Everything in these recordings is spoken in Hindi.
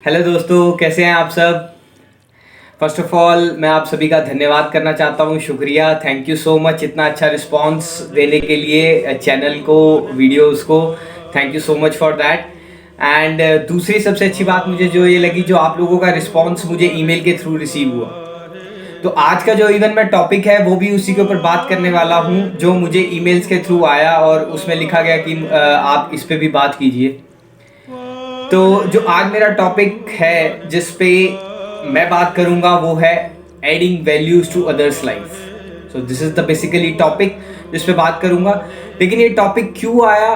हेलो दोस्तों, कैसे हैं आप सब। फर्स्ट ऑफ ऑल मैं आप सभी का धन्यवाद करना चाहता हूँ। शुक्रिया, थैंक यू सो मच इतना अच्छा रिस्पांस देने के लिए चैनल को, वीडियोस को। Thank you so much for that. And दूसरी सबसे अच्छी बात मुझे जो ये लगी, जो आप लोगों का रिस्पांस मुझे ईमेल के थ्रू रिसीव हुआ। तो आज का जो इवन में टॉपिक है वो भी उसी के ऊपर बात करने वाला हूँ, जो मुझे ईमेल्स के थ्रू आया और उसमें लिखा गया कि आप इस पे भी बात कीजिए। तो जो आज मेरा टॉपिक है जिस पे मैं बात करूंगा वो है adding values to others life. So this is the basically topic जिस पे बात करूंगा। लेकिन ये टॉपिक क्यों आया,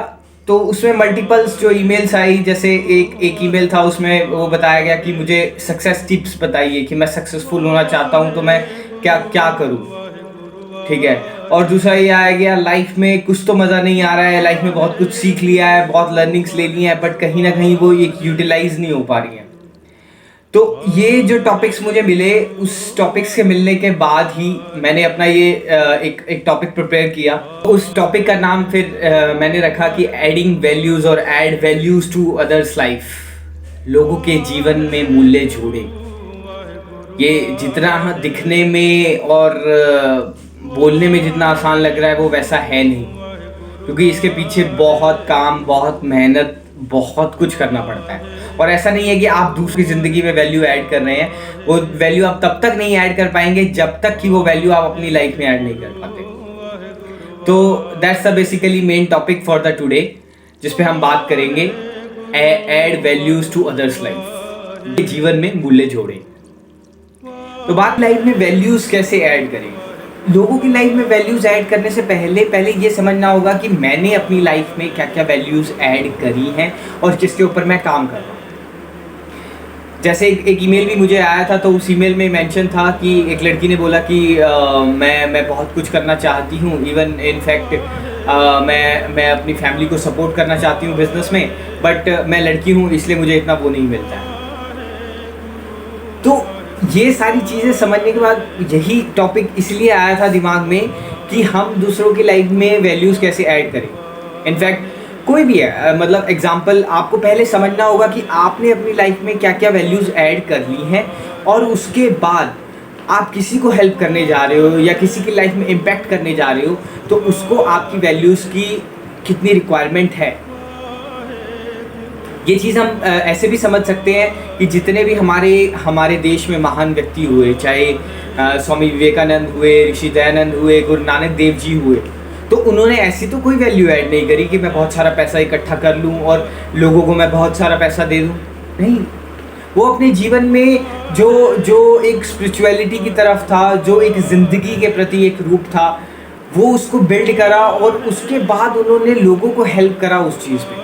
तो उसमें मल्टीपल्स जो ईमेल्स आई, जैसे एक ईमेल था उसमें वो बताया गया कि मुझे सक्सेस टिप्स बताइए कि मैं सक्सेसफुल होना चाहता हूं तो मैं क्या क्या करूं। ठीक है। और दूसरा ये आया गया, लाइफ में कुछ तो मज़ा नहीं आ रहा है, लाइफ में बहुत कुछ सीख लिया है, बहुत लर्निंग्स ले ली हैं, बट कहीं ना कहीं वो एक यूटिलाइज नहीं हो पा रही हैं। तो ये जो टॉपिक्स मुझे मिले, उस टॉपिक्स के मिलने के बाद ही मैंने अपना ये एक टॉपिक प्रिपेयर किया। उस टॉपिक का नाम फिर मैंने रखा कि एडिंग वैल्यूज और add values to others life, लोगों के जीवन में मूल्य जोड़े। ये जितना दिखने में और बोलने में जितना आसान लग रहा है वो वैसा है नहीं, क्योंकि इसके पीछे बहुत काम, बहुत मेहनत, बहुत कुछ करना पड़ता है। और ऐसा नहीं है कि आप दूसरी ज़िंदगी में वैल्यू ऐड कर रहे हैं, वो वैल्यू आप तब तक नहीं ऐड कर पाएंगे जब तक कि वो वैल्यू आप अपनी लाइफ में ऐड नहीं कर पाते। तो that's the basically main topic for the today, जिस पे हम बात करेंगे add values to others life, जीवन में मूल्य जोड़े। तो बात लाइफ में वैल्यूज कैसे ऐड करें। लोगों की लाइफ में वैल्यूज ऐड करने से पहले ये समझना होगा कि मैंने अपनी लाइफ में क्या क्या वैल्यूज ऐड करी हैं और जिसके ऊपर मैं काम कर रहा हूँ। जैसे एक ईमेल भी मुझे आया था, तो उस ईमेल में मेंशन था कि एक लड़की ने बोला कि मैं बहुत कुछ करना चाहती हूँ, इवन इनफैक्ट मैं अपनी फैमिली को सपोर्ट करना चाहती हूँ बिजनेस में, बट मैं लड़की हूँ इसलिए मुझे इतना वो नहीं मिलता है। तो ये सारी चीज़ें समझने के बाद यही टॉपिक इसलिए आया था दिमाग में कि हम दूसरों की लाइफ में वैल्यूज़ कैसे ऐड करें। इनफैक्ट कोई भी है, मतलब एग्जांपल, आपको पहले समझना होगा कि आपने अपनी लाइफ में क्या क्या वैल्यूज़ ऐड कर ली हैं, और उसके बाद आप किसी को हेल्प करने जा रहे हो या किसी की लाइफ में इम्पैक्ट करने जा रहे हो, तो उसको आपकी वैल्यूज़ की कितनी रिक्वायरमेंट है। ये चीज़ हम ऐसे भी समझ सकते हैं कि जितने भी हमारे देश में महान व्यक्ति हुए, चाहे स्वामी विवेकानंद हुए, ऋषि दयानंद हुए, गुरु नानक देव जी हुए, तो उन्होंने ऐसी तो कोई वैल्यू ऐड नहीं करी कि मैं बहुत सारा पैसा इकट्ठा कर लूँ और लोगों को मैं बहुत सारा पैसा दे दूँ। नहीं, वो अपने जीवन में जो एक स्पिरिचुअलिटी की तरफ था, जो एक ज़िंदगी के प्रति एक रूप था, वो उसको बिल्ड करा और उसके बाद उन्होंने लोगों को हेल्प करा उस चीज़ में।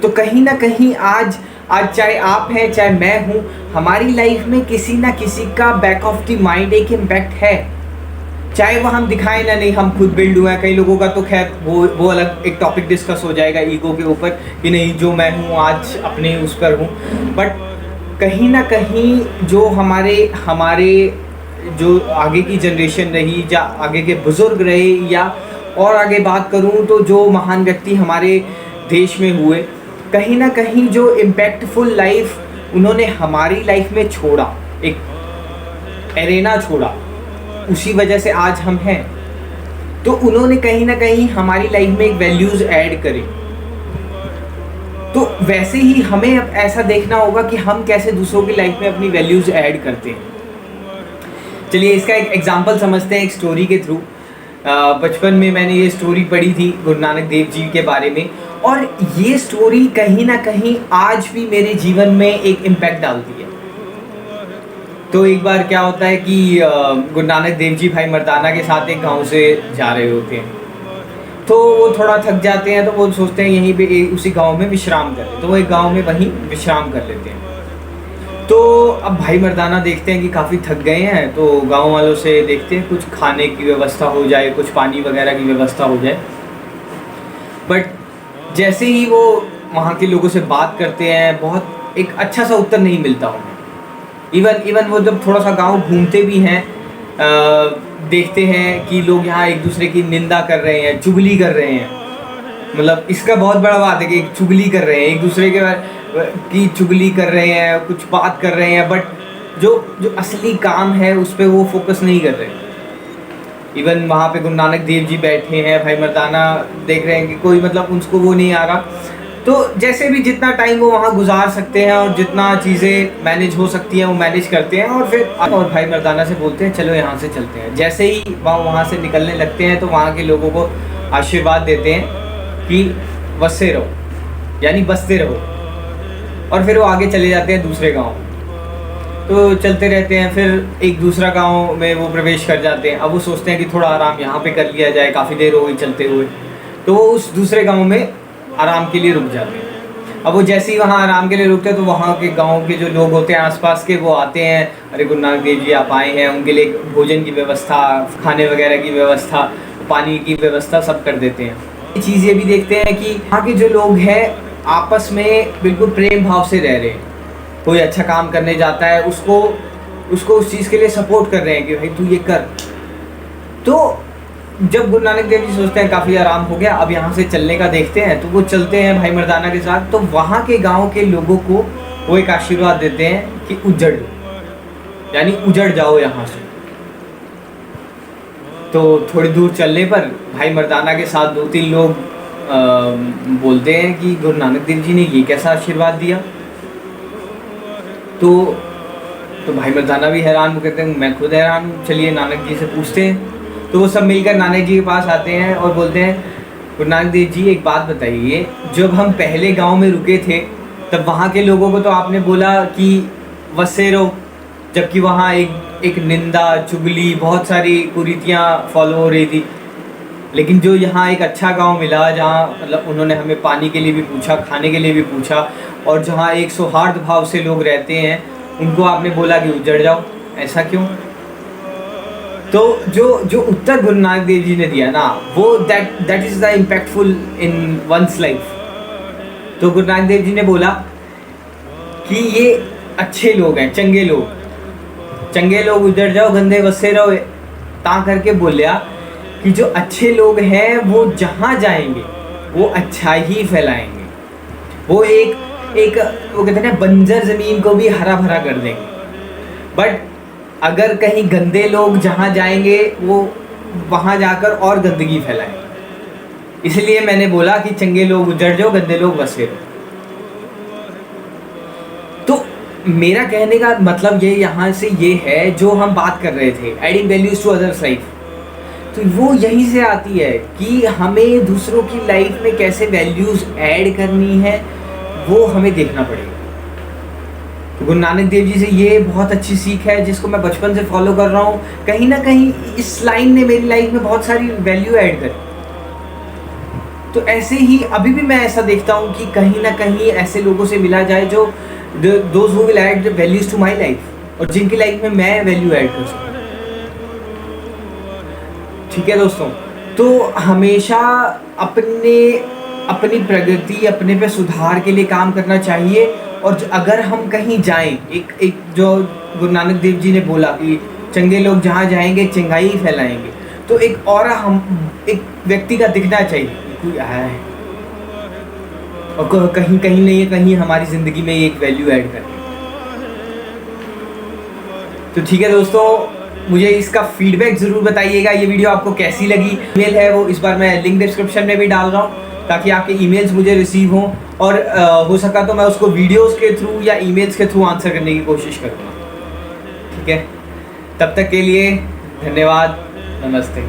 तो कहीं ना कहीं आज चाहे आप हैं चाहे मैं हूँ, हमारी लाइफ में किसी ना किसी का बैक ऑफ द माइंड एक इम्पैक्ट है, चाहे वो हम दिखाएं ना नहीं, हम खुद बिल्ड हुए हैं। कई लोगों का तो खैर वो अलग एक टॉपिक डिस्कस हो जाएगा ईगो के ऊपर कि नहीं, जो मैं हूँ आज अपने उस पर हूँ, बट कहीं ना कहीं जो हमारे जो आगे की जनरेशन रही या आगे के बुजुर्ग रहे, या और आगे बात करूँ तो जो महान व्यक्ति हमारे देश में हुए, कहीं ना कहीं जो इम्पैक्टफुल लाइफ उन्होंने हमारी लाइफ में छोड़ा, एक एरेना छोड़ा, उसी वजह से आज हम हैं। तो उन्होंने कहीं ना कहीं हमारी लाइफ में एक वैल्यूज़ ऐड करी। तो वैसे ही हमें अब ऐसा देखना होगा कि हम कैसे दूसरों की लाइफ में अपनी वैल्यूज़ ऐड करते हैं। चलिए इसका एक एग्जांपल समझते हैं एक स्टोरी के थ्रू। बचपन में मैंने ये स्टोरी पढ़ी थी गुरु नानक देव जी के बारे में, और ये स्टोरी कहीं ना कहीं आज भी मेरे जीवन में एक इम्पैक्ट डालती है। तो एक बार क्या होता है कि गुरु नानक देव जी भाई मर्दाना के साथ एक गांव से जा रहे होते हैं, तो वो थोड़ा थक जाते हैं, तो वो सोचते हैं यहीं पे उसी गांव में विश्राम कर लें, तो वो एक गांव में वहीं विश्राम कर लेते हैं। तो अब भाई मर्दाना देखते हैं कि काफ़ी थक गए हैं, तो गांव वालों से देखते हैं कुछ खाने की व्यवस्था हो जाए, कुछ पानी वगैरह की व्यवस्था हो जाए। बट जैसे ही वो वहाँ के लोगों से बात करते हैं, बहुत एक अच्छा सा उत्तर नहीं मिलता उन्हें। इवन वो जब थोड़ा सा गांव घूमते भी हैं, देखते हैं कि लोग यहाँ एक दूसरे की निंदा कर रहे हैं, चुगली कर रहे हैं। मतलब इसका बहुत बड़ा बात है कि चुगली कर रहे हैं एक दूसरे के की चुगली कर रहे हैं, कुछ बात कर रहे हैं, बट जो जो असली काम है उस पर वो फोकस नहीं कर रहे। इवन वहाँ पे गुरु नानक देव जी बैठे हैं, भाई मर्दाना देख रहे हैं कि कोई मतलब उसको वो नहीं आ रहा। तो जैसे भी जितना टाइम वो वहाँ गुजार सकते हैं और जितना चीज़ें मैनेज हो सकती हैं वो मैनेज करते हैं, और फिर और भाई मर्दाना से बोलते हैं चलो यहाँ से चलते हैं। जैसे ही वहाँ से निकलने लगते हैं तो वहाँ के लोगों को आशीर्वाद देते हैं कि बसते रहो, यानी बसते रहो, और फिर वो आगे चले जाते हैं दूसरे गाँव। तो चलते रहते हैं, फिर एक दूसरा गांव में वो प्रवेश कर जाते हैं। अब वो सोचते हैं कि थोड़ा आराम यहाँ पे कर लिया जाए, काफ़ी देर हो गई चलते हुए, तो वो उस दूसरे गांव में आराम के लिए रुक जाते हैं। अब वो जैसे ही वहाँ आराम के लिए रुकते हैं तो वहाँ के गांव के जो लोग होते हैं आसपास के, वो आते हैं, अरे गुरु नानक देव जी आप आए हैं, उनके लिए भोजन की व्यवस्था, खाने वगैरह की व्यवस्था, पानी की व्यवस्था सब कर देते हैं। ये चीज़ ये भी देखते हैं कि वहाँ के जो लोग हैं आपस में बिल्कुल प्रेम भाव से रह रहे हैं। कोई अच्छा काम करने जाता है उसको उस चीज़ के लिए सपोर्ट कर रहे हैं कि भाई तू ये कर। तो जब गुरु नानक देव जी सोचते हैं काफ़ी आराम हो गया, अब यहाँ से चलने का देखते हैं, तो वो चलते हैं भाई मर्दाना के साथ। तो वहाँ के गांव के लोगों को वो एक आशीर्वाद देते हैं कि उजड़ लो, यानी उजड़ जाओ यहाँ से। तो थोड़ी दूर चलने पर भाई मर्दाना के साथ 2-3 लोग बोलते हैं कि गुरु नानक देव जी ने ये कैसा आशीर्वाद दिया। तो भाई मर्दाना भी हैरान, वो कहते हैं मैं खुद हैरान हूँ, चलिए नानक जी से पूछते हैं। तो वो सब मिलकर नानक जी के पास आते हैं और बोलते हैं गुरु नानक देव जी एक बात बताइए, जब हम पहले गांव में रुके थे तब वहाँ के लोगों को तो आपने बोला कि वसे रहो, जबकि वहाँ एक निंदा, चुगली, बहुत सारी कुरीतियाँ फॉलो हो रही थी। लेकिन जो यहाँ एक अच्छा गांव मिला, जहाँ मतलब उन्होंने हमें पानी के लिए भी पूछा, खाने के लिए भी पूछा, और जहाँ एक सौहार्द भाव से लोग रहते हैं, उनको आपने बोला कि उजड़ जाओ, ऐसा क्यों? तो जो उत्तर गुरु नानक देव जी ने दिया ना, वो that is the impactful in one's life. तो गुरु नानक देव जी ने बोला कि ये अच्छे लोग हैं, चंगे लोग उजड़ जाओ, गंदे बसे रहो, ता करके बोलिया कि जो अच्छे लोग हैं वो जहाँ जाएंगे वो अच्छा ही फैलाएंगे। वो वो कहते हैं ना, बंजर ज़मीन को भी हरा भरा कर देंगे। बट अगर कहीं गंदे लोग जहाँ जाएंगे वो वहाँ जाकर और गंदगी फैलाएंगे। इसलिए मैंने बोला कि चंगे लोग उजड़ जाओ, गंदे लोग बसे रहो। तो मेरा कहने का मतलब ये यहाँ से ये है, जो हम बात कर रहे थे, adding values to others life, तो वो यहीं से आती है कि हमें दूसरों की लाइफ में कैसे वैल्यूज ऐड करनी है, वो हमें देखना पड़ेगा। तो गुरु नानक देव जी से ये बहुत अच्छी सीख है, जिसको मैं बचपन से फॉलो कर रहा हूँ। कहीं ना कहीं इस लाइन ने मेरी लाइफ में बहुत सारी वैल्यू ऐड करी। तो ऐसे ही अभी भी मैं ऐसा देखता हूँ कि कहीं ना कहीं ऐसे लोगों से मिला जाए जो those who will add values to my life, और जिनकी लाइफ में मैं वैल्यू ऐड कर सकूँ। ठीक है दोस्तों, तो हमेशा अपनी प्रगति, अपने पे सुधार के लिए काम करना चाहिए। और अगर हम कहीं जाएं, एक जो गुरु नानक देव जी ने बोला कि चंगे लोग जहाँ जाएंगे चंगाई फैलाएंगे, तो एक और एक व्यक्ति का दिखना चाहिए, कोई आया है और कहीं नहीं कहीं हमारी ज़िंदगी में एक वैल्यू ऐड करके। तो ठीक है दोस्तों, मुझे इसका फीडबैक ज़रूर बताइएगा, ये वीडियो आपको कैसी लगी। ईमेल है वो इस बार मैं लिंक डिस्क्रिप्शन में भी डाल रहा हूँ, ताकि आपके ईमेल्स मुझे रिसीव हों, और हो सका तो मैं उसको वीडियोस के थ्रू या ईमेल्स के थ्रू आंसर करने की कोशिश करूँगा। ठीक है, तब तक के लिए धन्यवाद, नमस्ते।